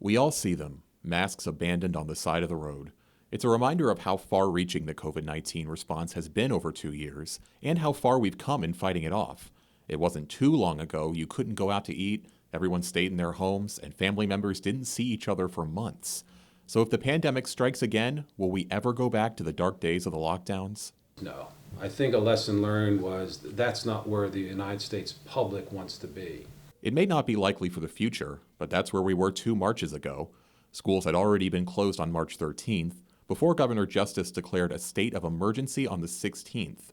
We all see them, masks abandoned on the side of the road. It's a reminder of how far-reaching the COVID-19 response has been over 2 years, and how far we've come in fighting it off. It wasn't too long ago you couldn't go out to eat, everyone stayed in their homes, and family members didn't see each other for months. So if the pandemic strikes again, will we ever go back to the dark days of the lockdowns? No. I think a lesson learned was that's not where the United States public wants to be. It may not be likely for the future, but that's where we were 2 Marches ago. Schools had already been closed on March 13th, before Governor Justice declared a state of emergency on the 16th.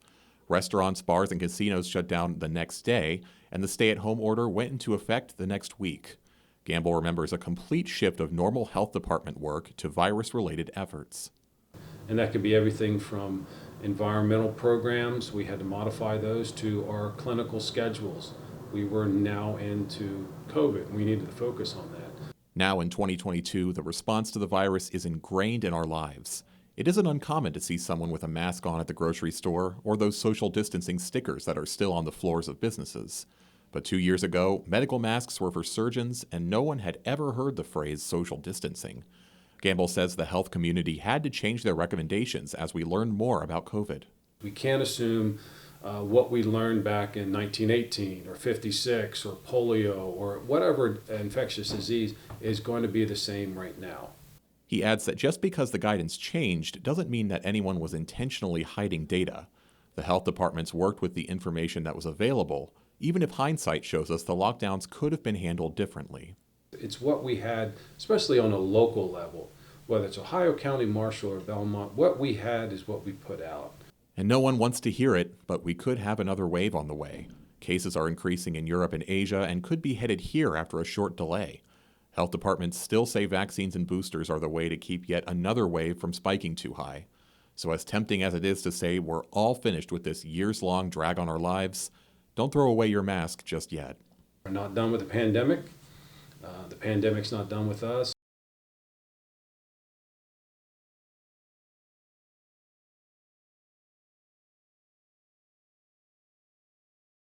Restaurants, bars, and casinos shut down the next day, and the stay-at-home order went into effect the next week. Gamble remembers a complete shift of normal health department work to virus-related efforts. And that could be everything from environmental programs, we had to modify those, to our clinical schedules. We were now into COVID. We needed to focus on that. Now in 2022, the response to the virus is ingrained in our lives. It isn't uncommon to see someone with a mask on at the grocery store or those social distancing stickers that are still on the floors of businesses. But 2 years ago, medical masks were for surgeons, and no one had ever heard the phrase social distancing. Gamble says the health community had to change their recommendations as we learned more about COVID. We can't assume what we learned back in 1918 or 56 or polio or whatever infectious disease is going to be the same right now. He adds that just because the guidance changed doesn't mean that anyone was intentionally hiding data. The health departments worked with the information that was available, even if hindsight shows us the lockdowns could have been handled differently. It's what we had, especially on a local level, whether it's Ohio County Marshal or Belmont, what we had is what we put out. And no one wants to hear it, but we could have another wave on the way. Cases are increasing in Europe and Asia and could be headed here after a short delay. Health departments still say vaccines and boosters are the way to keep yet another wave from spiking too high. So as tempting as it is to say we're all finished with this years-long drag on our lives, don't throw away your mask just yet. We're not done with the pandemic. The pandemic's not done with us.